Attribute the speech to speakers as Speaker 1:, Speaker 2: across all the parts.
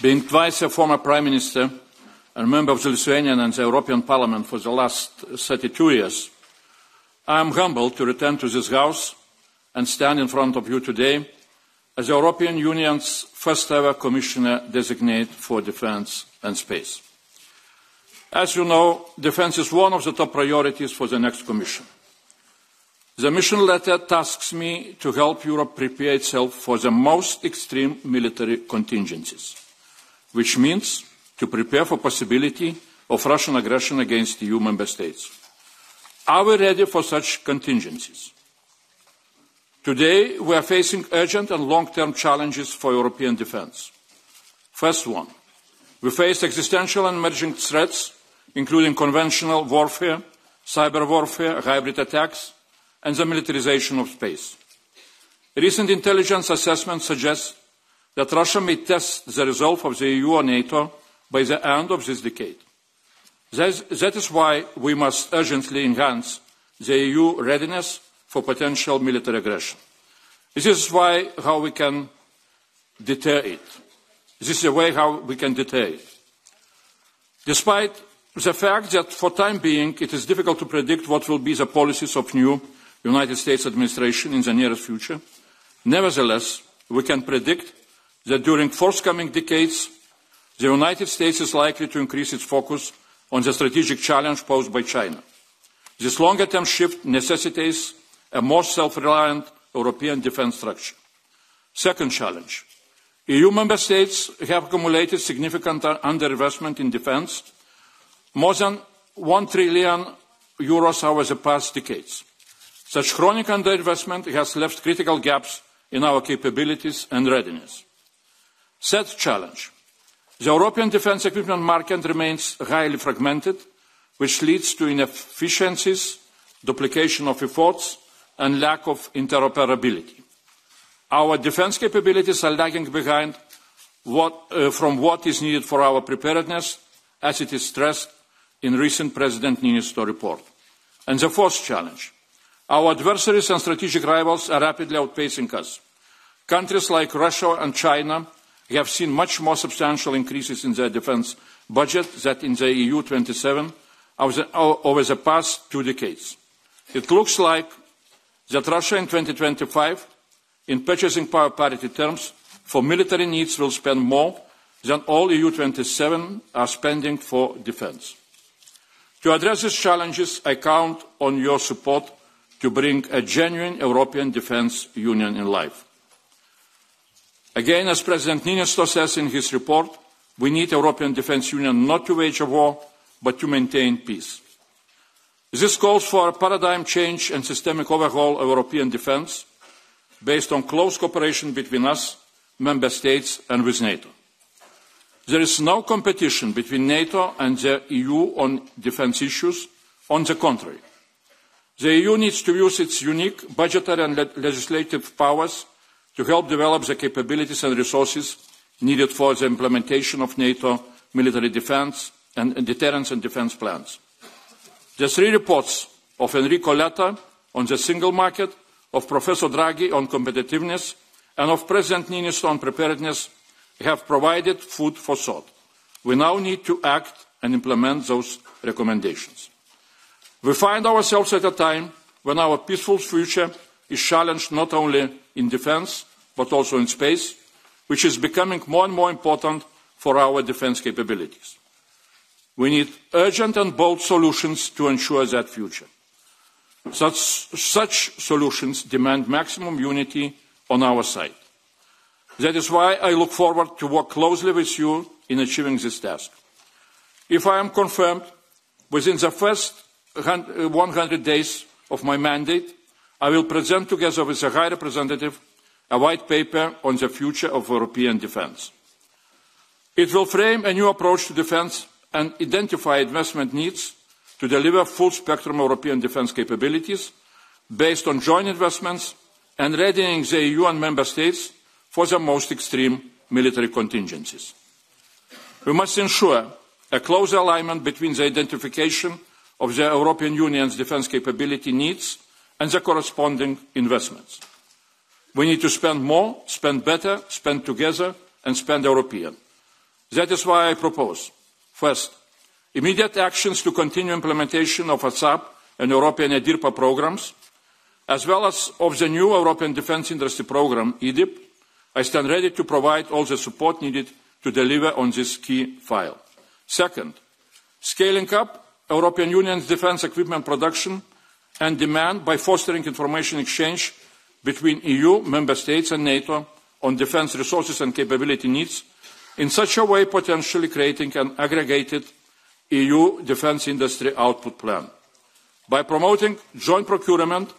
Speaker 1: Being twice a former Prime Minister and member of the Lithuanian and the European Parliament for the last 32 years, I am humbled to return to this House and stand in front of you today as the European Union's first ever Commissioner designate for Defence and Space. As you know, defence is one of the top priorities for the next Commission. The mission letter tasks me to help Europe prepare itself for the most extreme military contingencies, which means to prepare for the possibility of Russian aggression against EU member states. Are we ready for such contingencies? Today, we are facing urgent and long-term challenges for European defence. First one, we face existential and emerging threats, including conventional warfare, cyber warfare, hybrid attacks, and the militarization of space. Recent intelligence assessments suggest that Russia may test the resolve of the EU or NATO by the end of this decade. That is why we must urgently enhance the EU readiness for potential military aggression. This is how we can deter it. This is the way how we can deter it. Despite the fact that for the time being it is difficult to predict what will be the policies of new United States administration in the nearest future, nevertheless, we can predict that during forthcoming decades, the United States is likely to increase its focus on the strategic challenge posed by China. This longer-term shift necessitates a more self-reliant European defence structure. Second challenge. EU member states have accumulated significant underinvestment in defence, more than €1 trillion over the past decades. Such chronic underinvestment has left critical gaps in our capabilities and readiness. Third challenge. The European defence equipment market remains highly fragmented, which leads to inefficiencies, duplication of efforts, and lack of interoperability. Our defence capabilities are lagging behind from what is needed for our preparedness, as it is stressed in recent President Niinistö report. And the fourth challenge. Our adversaries and strategic rivals are rapidly outpacing us. Countries like Russia and China have seen much more substantial increases in their defence budget than in the EU 27 over the past 2 decades. It looks like that Russia in 2025, in purchasing power parity terms, for military needs will spend more than all EU 27 are spending for defence. To address these challenges, I count on your support to bring a genuine European defence union in life. Again, as President Niinistö says in his report, we need a European defence union not to wage a war, but to maintain peace. This calls for a paradigm change and systemic overhaul of European defence, based on close cooperation between us, Member States, and with NATO. There is no competition between NATO and the EU on defence issues. On the contrary, the EU needs to use its unique budgetary and legislative powers to help develop the capabilities and resources needed for the implementation of NATO military defence and deterrence and defence plans. The 3 reports of Enrico Letta on the single market, of Professor Draghi on competitiveness, and of President Niinistö on preparedness have provided food for thought. We now need to act and implement those recommendations. We find ourselves at a time when our peaceful future is challenged not only in defence, but also in space, which is becoming more and more important for our defence capabilities. We need urgent and bold solutions to ensure that future. Such solutions demand maximum unity on our side. That is why I look forward to work closely with you in achieving this task. If I am confirmed, within the first 100 days of my mandate, I will present, together with the High Representative, a white paper on the future of European defence. It will frame a new approach to defence and identify investment needs to deliver full spectrum European defence capabilities based on joint investments and readying the EU and Member States for the most extreme military contingencies. We must ensure a close alignment between the identification of the European Union's defence capability needs and the corresponding investments. We need to spend more, spend better, spend together, and spend European. That is why I propose, first, immediate actions to continue implementation of ASAP and European EDIRPA programs, as well as of the new European Defence Industry Programme, EDIP. I stand ready to provide all the support needed to deliver on this key file. Second, scaling up European Union's defence equipment production and demand by fostering information exchange between EU, Member States and NATO on defence resources and capability needs, in such a way potentially creating an aggregated EU defence industry output plan. By promoting joint procurement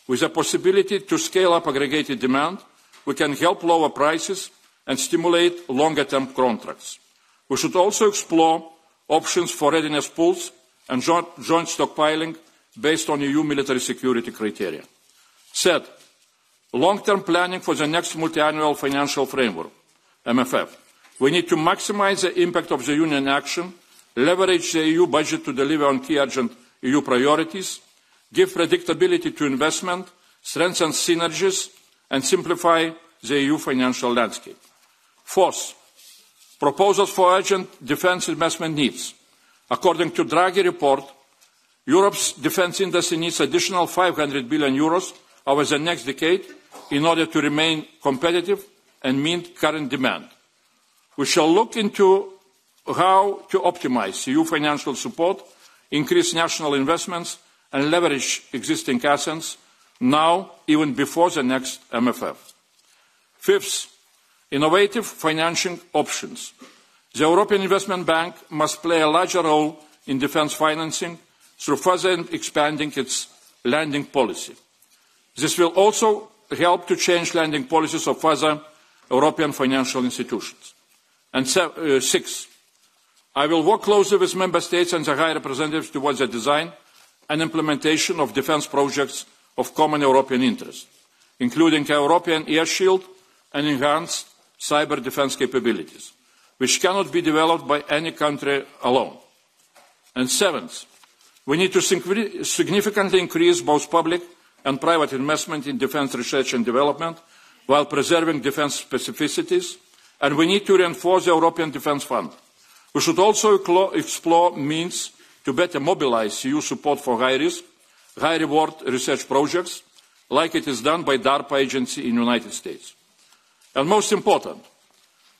Speaker 1: with a possibility to scale up aggregated demand, we can help lower prices and stimulate longer-term contracts. We should also explore options for readiness pools and joint stockpiling based on EU military security criteria. Third, long-term planning for the next multi-annual financial framework, MFF. We need to maximize the impact of the Union action, leverage the EU budget to deliver on key urgent EU priorities, give predictability to investment, strengthen synergies, and simplify the EU financial landscape. Fourth, proposals for urgent defence investment needs. According to Draghi report, Europe's defence industry needs additional 500 billion euros over the next decade in order to remain competitive and meet current demand. We shall look into how to optimise EU financial support, increase national investments and leverage existing assets now, even before the next MFF. Fifth, innovative financing options. The European Investment Bank must play a larger role in defence financing through further expanding its lending policy. This will also help to change lending policies of other European financial institutions. And sixth, I will work closely with Member States and the High Representatives towards the design and implementation of defence projects of common European interest, including a European air shield and enhanced cyber defence capabilities, which cannot be developed by any country alone. And seventh, we need to significantly increase both public and private investment in defence research and development while preserving defence specificities, and we need to reinforce the European Defence Fund. We should also explore means to better mobilise EU support for high-risk, high-reward research projects, like it is done by DARPA agency in the United States. And most important,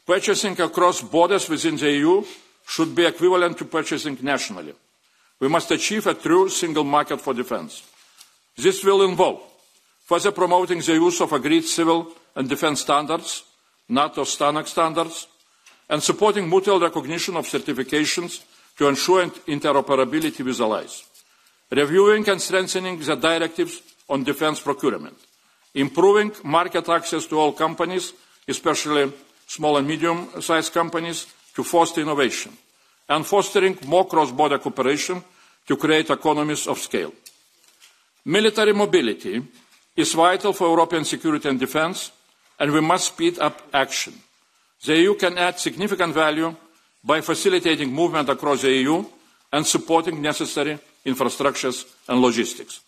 Speaker 1: purchasing across borders within the EU should be equivalent to purchasing nationally. We must achieve a true single market for defence. This will involve further promoting the use of agreed civil and defence standards, NATO STANAG standards, and supporting mutual recognition of certifications to ensure interoperability with allies, reviewing and strengthening the directives on defence procurement, improving market access to all companies, especially small and medium-sized companies, to foster innovation, and fostering more cross-border cooperation to create economies of scale. Military mobility is vital for European security and defence, and we must speed up action. The EU can add significant value by facilitating movement across the EU and supporting necessary infrastructures and logistics.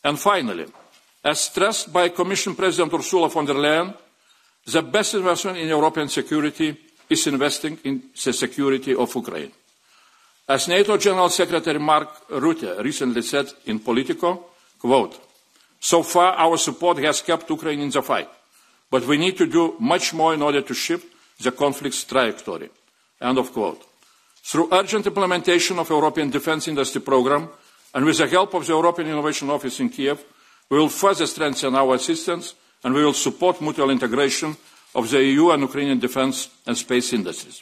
Speaker 1: And finally, as stressed by Commission President Ursula von der Leyen, the best investment in European security is investing in the security of Ukraine. As NATO General Secretary Mark Rutte recently said in Politico, quote, "So far our support has kept Ukraine in the fight, but we need to do much more in order to shift the conflict's trajectory." End of quote. Through urgent implementation of European Defence Industry Programme and with the help of the European Innovation Office in Kiev, we will further strengthen our assistance and we will support mutual integration of the EU and Ukrainian defence and space industries.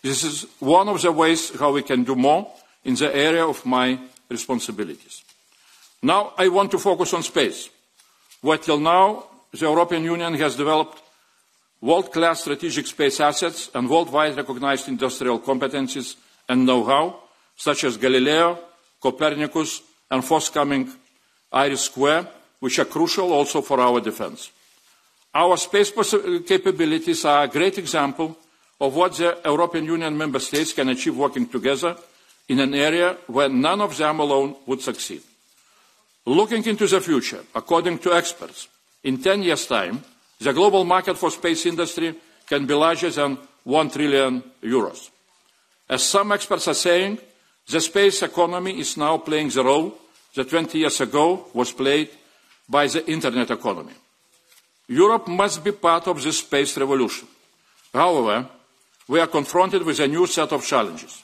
Speaker 1: This is one of the ways how we can do more in the area of my responsibilities. Now I want to focus on space, where till now the European Union has developed world-class strategic space assets and worldwide recognized industrial competencies and know-how, such as Galileo, Copernicus and forthcoming IRIS², which are crucial also for our defence. Our space capabilities are a great example of what the European Union member states can achieve working together in an area where none of them alone would succeed. Looking into the future, according to experts, in 10 years' time, the global market for space industry can be larger than 1 trillion euros. As some experts are saying, the space economy is now playing the role that 20 years ago was played by the internet economy. Europe must be part of this space revolution. However, we are confronted with a new set of challenges.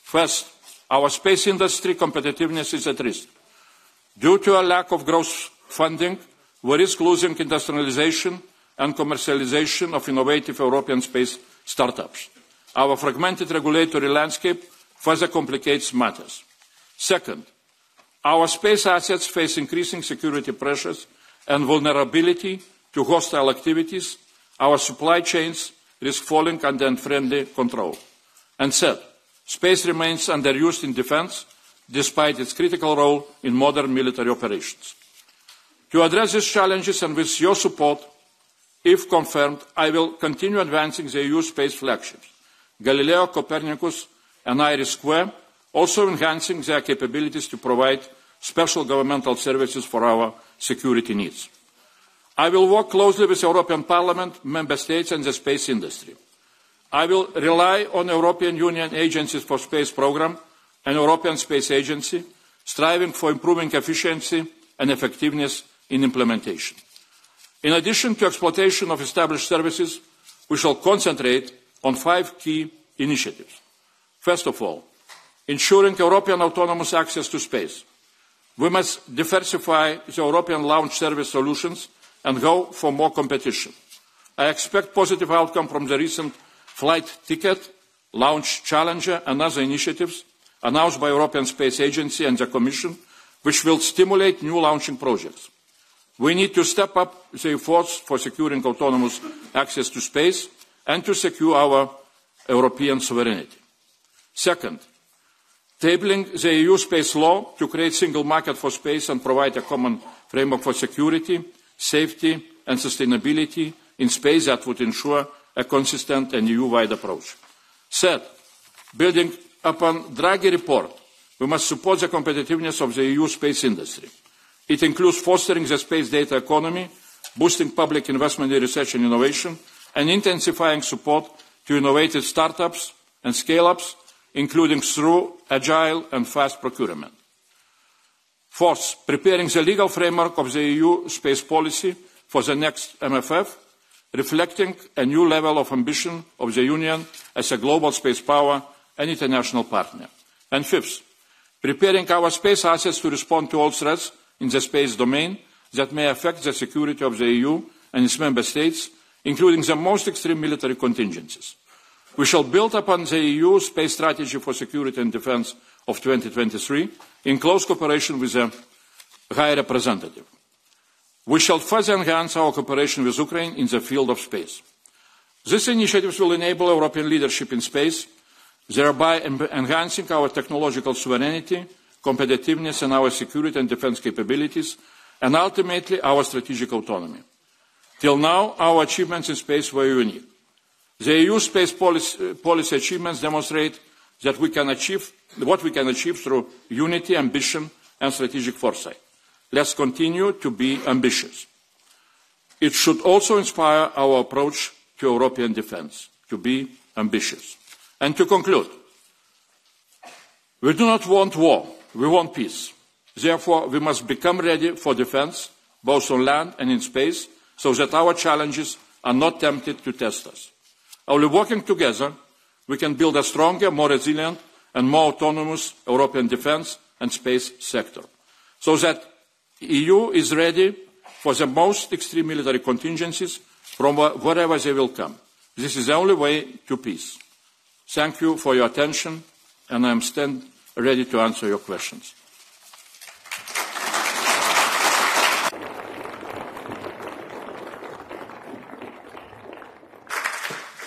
Speaker 1: First, our space industry competitiveness is at risk. Due to a lack of growth funding, we risk losing industrialization and commercialization of innovative European space startups. Our fragmented regulatory landscape further complicates matters. Second, our space assets face increasing security pressures and vulnerability to hostile activities. Our supply chains risk falling under unfriendly control. And third, space remains underused in defense, despite its critical role in modern military operations. To address these challenges and with your support, if confirmed, I will continue advancing the EU space flagships, Galileo, Copernicus and IRIS², also enhancing their capabilities to provide special governmental services for our security needs. I will work closely with the European Parliament, Member States and the space industry. I will rely on European Union agencies for space programme and European Space Agency, striving for improving efficiency and effectiveness in implementation. In addition to exploitation of established services, we shall concentrate on 5 key initiatives. First of all, ensuring European autonomous access to space. We must diversify the European launch service solutions and go for more competition. I expect positive outcome from the recent flight ticket, launch challenger and other initiatives announced by European Space Agency and the Commission, which will stimulate new launching projects. We need to step up the efforts for securing autonomous access to space and to secure our European sovereignty. Second, tabling the EU space law to create a single market for space and provide a common framework for security, safety and sustainability in space that would ensure a consistent and EU-wide approach. Third, building upon Draghi report, we must support the competitiveness of the EU space industry. It includes fostering the space data economy, boosting public investment in research and innovation, and intensifying support to innovative startups and scale-ups, including through agile and fast procurement. Fourth, preparing the legal framework of the EU space policy for the next MFF, reflecting a new level of ambition of the Union as a global space power and international partner. And fifth, preparing our space assets to respond to all threats in the space domain that may affect the security of the EU and its member states, including the most extreme military contingencies. We shall build upon the EU space strategy for security and defence of 2023 in close cooperation with the High Representative. We shall further enhance our cooperation with Ukraine in the field of space. These initiatives will enable European leadership in space, thereby enhancing our technological sovereignty, competitiveness and our security and defence capabilities, and ultimately our strategic autonomy. Till now, our achievements in space were unique. The EU space policy achievements demonstrate that what we can achieve through unity, ambition and strategic foresight. Let's continue to be ambitious. It should also inspire our approach to European defence, to be ambitious. And to conclude, we do not want war, we want peace. Therefore, we must become ready for defence, both on land and in space, so that our challenges are not tempted to test us. Only working together, we can build a stronger, more resilient and more autonomous European defence and space sector, so that the EU is ready for the most extreme military contingencies from wherever they will come. This is the only way to peace. Thank you for your attention, and I am ready to answer your questions.